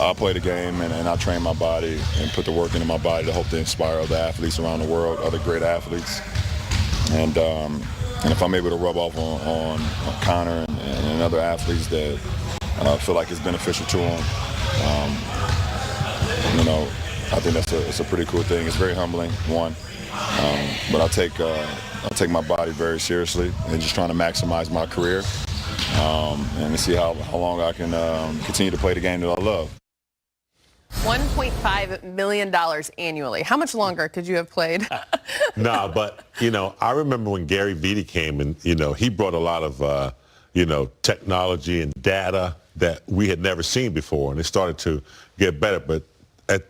I play the game and I train my body and put the work into my body to hope to inspire other athletes around the world, other great athletes. And if I'm able to rub off on Connor and other athletes that feel like it's beneficial to them, I think it's a pretty cool thing. It's very humbling, one. But I take my body very seriously and just trying to maximize my career and to see how long I can continue to play the game that I love. $1.5 million annually. How much longer could you have played? No, but, I remember when Gary Vitti came and, he brought a lot of, technology and data that we had never seen before, and it started to get better. But at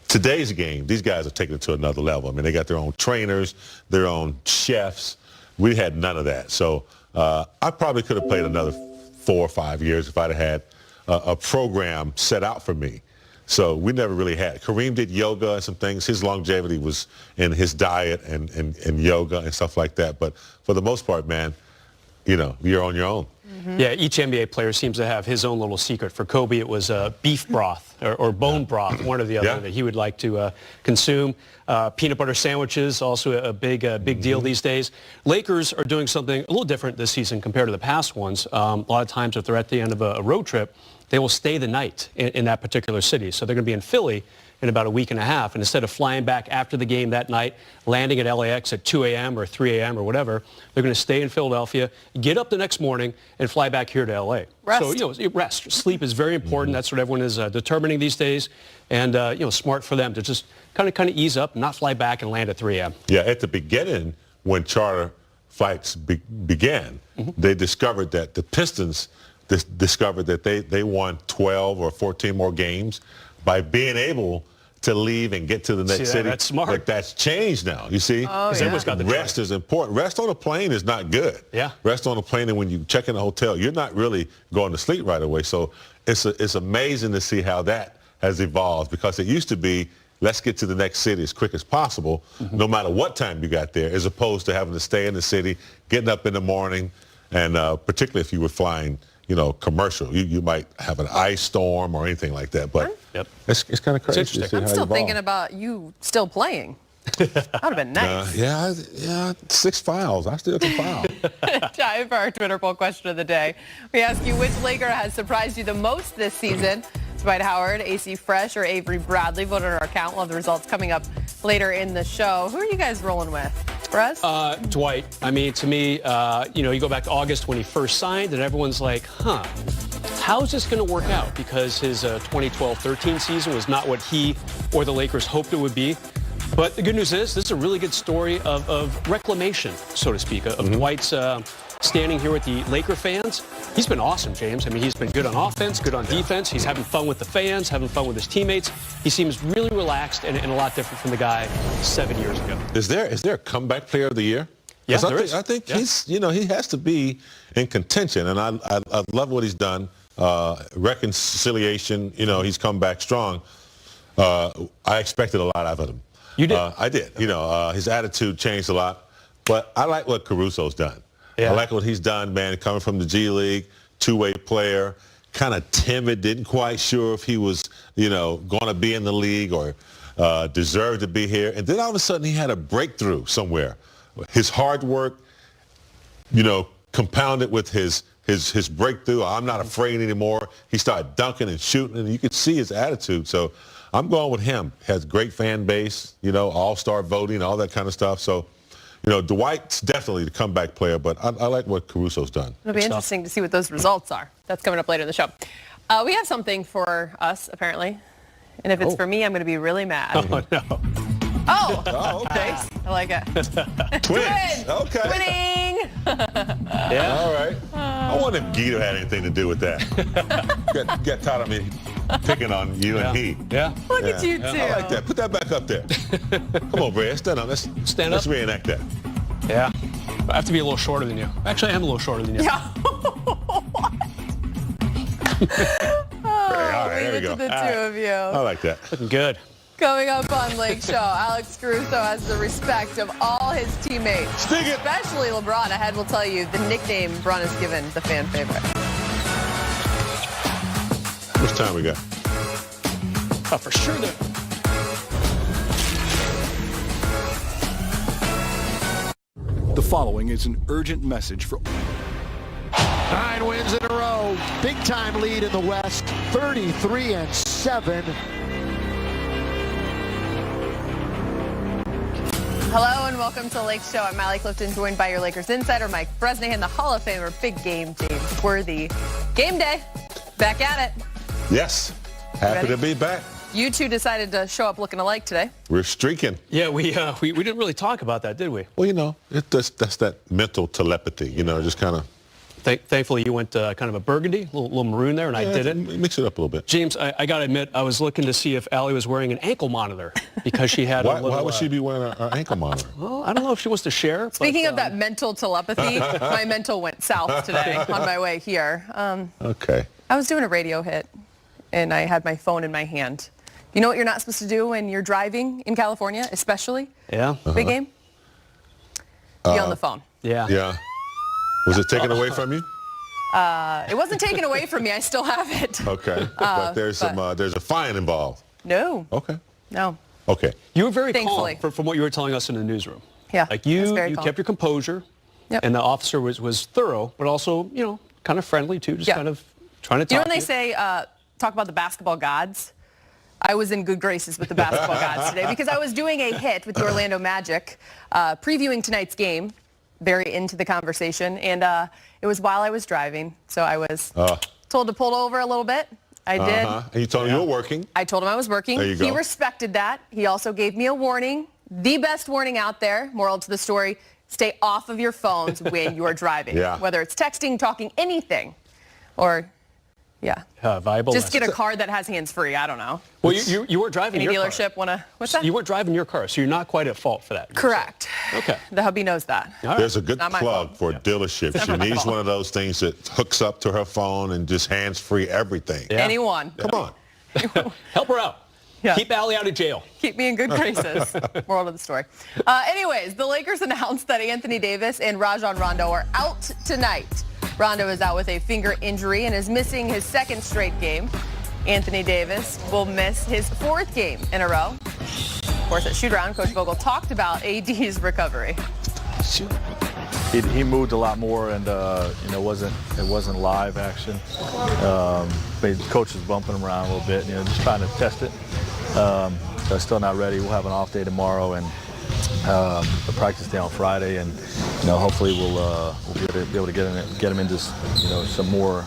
today's game, these guys are taking it to another level. I mean, they got their own trainers, their own chefs. We had none of that. So I probably could have played another 4 or 5 years if I'd had a program set out for me. So we never really had. Kareem did yoga and some things. His longevity was in his diet and yoga and stuff like that. But for the most part, man, you're on your own. Mm-hmm. Yeah, each NBA player seems to have his own little secret. For Kobe, it was beef broth or bone broth, one or the other, that he would like to consume. Peanut butter sandwiches, also a big deal these days. Lakers are doing something a little different this season compared to the past ones. A lot of times, if they're at the end of a road trip, they will stay the night in that particular city. So they're going to be in Philly in about a week and a half. And instead of flying back after the game that night, landing at LAX at 2 a.m. or 3 a.m. or whatever, they're going to stay in Philadelphia, get up the next morning, and fly back here to LA. Rest. So, rest. Sleep is very important. That's what everyone is determining these days. And, smart for them to just kind of ease up, not fly back and land at 3 a.m. Yeah, at the beginning, when charter flights began, they discovered that the Pistons discovered that they won 12 or 14 more games by being able to leave and get to the next city. That's smart. Like, that's changed now, you see? Everyone's got the rest is important. Rest on a plane is not good. Yeah. Rest on a plane, and when you check in a hotel, you're not really going to sleep right away. So it's amazing to see how that has evolved, because it used to be, let's get to the next city as quick as possible, no matter what time you got there, as opposed to having to stay in the city, getting up in the morning, and particularly if you were flying, commercial. You might have an ice storm or anything like that. But it's kind of crazy. It's interesting. I'm still thinking about you still playing. That would have been nice. Yeah, 6 fouls. I still can foul. Time for our Twitter poll question of the day. We ask you, which Laker has surprised you the most this season? Dwight Howard, AC Fresh, or Avery Bradley? Vote on our account. We'll have the results coming up later in the show. Who are you guys rolling with? Russ? Dwight. I mean, to me, you go back to August when he first signed, and everyone's like, how's this going to work out? Because his 2012-13 season was not what he or the Lakers hoped it would be. But the good news is, this is a really good story of reclamation, so to speak, of Dwight's standing here with the Laker fans. He's been awesome, James. I mean, he's been good on offense, good on defense. He's having fun with the fans, having fun with his teammates. He seems really relaxed and a lot different from the guy 7 years ago. Is there a comeback player of the year? Yeah, there is. I think he's, he has to be in contention, and I love what he's done. Reconciliation, he's come back strong. I expected a lot out of him. You did? I did. His attitude changed a lot, but I like what Caruso's done. Yeah. I like what he's done, man, coming from the G League, two-way player, kind of timid, didn't quite sure if he was, going to be in the league or deserved to be here. And then all of a sudden he had a breakthrough somewhere. His hard work, compounded with his breakthrough. I'm not afraid anymore. He started dunking and shooting, and you could see his attitude. So I'm going with him. Has great fan base, all-star voting, all that kind of stuff. So, Dwight's definitely the comeback player, but I like what Caruso's done. It'll be interesting to see what those results are. That's coming up later in the show. We have something for us, apparently. And if it's for me, I'm going to be really mad. Oh, no. Oh, okay. I like it. Twins. Okay. Winning. Yeah. All right. I wonder if Guido had anything to do with that. Got tired of me picking on you and he. Yeah. Look at you two. I like that. Put that back up there. Come on, Brad. Stand up. Let's reenact that. Yeah. I have to be a little shorter than you. Actually, I am a little shorter than you. Yeah. All right, there we go. To the two of you. I like that. Looking good. Coming up on Lake Show, Alex Caruso has the respect of all his teammates. Sting it. Especially LeBron. Ahead will tell you the nickname LeBron has given the fan favorite. How much time we got? For sure. The following is an urgent message for 9 wins in a row. Big time lead in the West. 33-7. Hello and welcome to Lake Show. I'm Allie Clifton, joined by your Lakers insider Mike Bresnahan, the Hall of Famer, big game James Worthy. Game day, back at it. Yes, happy to be back. You two decided to show up looking alike today. We're streaking. Yeah, we didn't really talk about that, did we? Well, you know, that's that mental telepathy, you know, just kind of. Thankfully, you went kind of a burgundy, a little maroon there, and I didn't. Mix it up a little bit. James, I got to admit, I was looking to see if Allie was wearing an ankle monitor because she had Why would she be wearing an ankle monitor? Well, I don't know if she wants to share. Speaking of that mental telepathy, my mental went south today on my way here. Okay. I was doing a radio hit, and I had my phone in my hand. You know what you're not supposed to do when you're driving in California, especially? Yeah. Big game? Be on the phone. Yeah. Yeah. Was it taken away from you? It wasn't taken away from me. I still have it. Okay. But there's a fine involved. No. Okay. No. Okay. You were very Thankfully. calm from what you were telling us in the newsroom. Yeah. Like I was you very calm. kept your composure, Yep. and the officer was thorough, but also, you know, kind of friendly too, just Yeah. kind of trying to talk You know when to they say, talk about the basketball gods? I was in good graces with the basketball gods today because I was doing a hit with the Orlando Magic, previewing tonight's game, very into the conversation, and it was while I was driving, so I was told to pull over a little bit. I did. And you told him you were working. I told him I was working. There you go. He respected that. He also gave me a warning, the best warning out there. Moral to the story, stay off of your phones when you are driving, Yeah. whether it's texting, talking, anything, or... Yeah. viable. Just get a lesson. car that has hands-free. I don't know. Well, you were driving Any your dealership car. want to... What's that? You weren't driving your car, so you're not quite at fault for that. Correct. Okay. The hubby knows that. All right. There's a good Not my plug fault. for a dealership. She needs one of those things that hooks up to her phone and just hands-free everything. Yeah. Anyone. Come on. Help her out. Yeah. Keep Allie out of jail. Keep me in good graces. Moral of the story. Anyways, the Lakers announced that Anthony Davis and Rajon Rondo are out tonight. Rondo is out with a finger injury and is missing his second straight game. Anthony Davis will miss his fourth game in a row. Of course, at shoot-around, Coach Vogel talked about AD's recovery. He moved a lot more, and it wasn't live action. The coach was bumping him around a little bit, just trying to test it. So still not ready. We'll have an off day tomorrow and a practice day on Friday, and hopefully we'll be able to get him into some more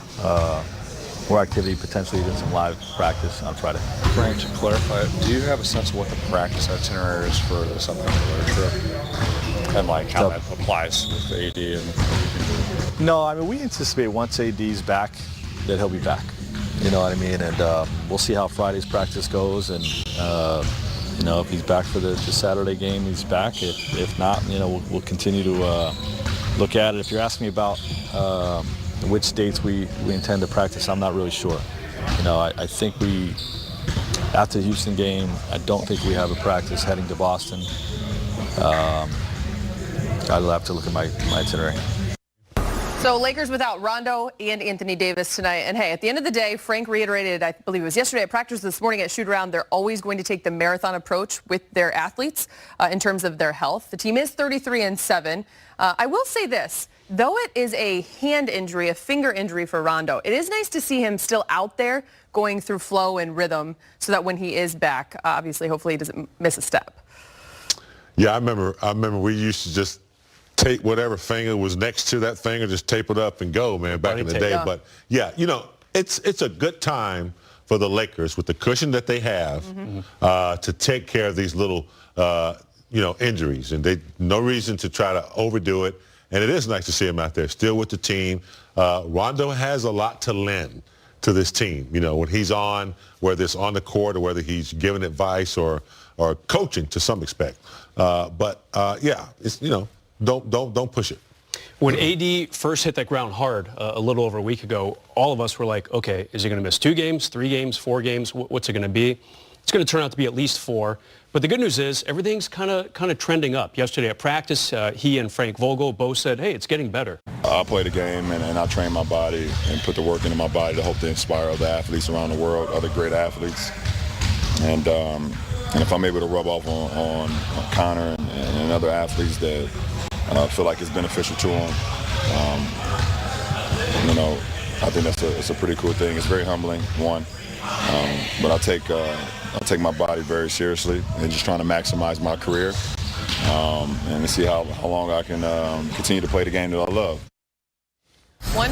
activity, potentially even some live practice on Friday. Frank, to clarify, do you have a sense of what the practice itinerary is for this upcoming road trip? And how that applies with AD and... No, I mean, we anticipate once AD's back that he'll be back. You know what I mean? And we'll see how Friday's practice goes, and if he's back for the Saturday game, he's back. If not, we'll continue to look at it. If you're asking me about which dates we intend to practice, I'm not really sure. I think after the Houston game, I don't think we have a practice heading to Boston. I'll have to look at my itinerary. So Lakers without Rondo and Anthony Davis tonight. And hey, at the end of the day, Frank reiterated, I believe it was yesterday at practice, this morning at shoot-around, they're always going to take the marathon approach with their athletes in terms of their health. The team is 33-7. I will say this, though it is a hand injury, a finger injury for Rondo, it is nice to see him still out there going through flow and rhythm so that when he is back, obviously, hopefully he doesn't miss a step. Yeah, I remember we used to just tape whatever finger was next to that finger, just tape it up and go, man, back in the day. Yeah. But yeah, it's a good time for the Lakers with the cushion that they have to take care of these little, injuries. And they no reason to try to overdo it. And it is nice to see him out there still with the team. Rondo has a lot to lend to this team, when he's on, whether it's on the court or whether he's giving advice or coaching to some extent. It's, don't push it. When AD first hit that ground hard a little over a week ago, all of us were like, okay, is he going to miss 2 games, 3 games, 4 games? What's it going to be? It's going to turn out to be at least 4. But the good news is everything's kind of trending up. Yesterday at practice, he and Frank Vogel both said, hey, it's getting better. I play the game and I train my body and put the work into my body to hope to inspire other athletes around the world, other great athletes. And if I'm able to rub off on Connor and other athletes that feel like it's beneficial to them, I think it's a pretty cool thing. It's very humbling, one. But I take my body very seriously and just trying to maximize my career and to see how long I can continue to play the game that I love. 1.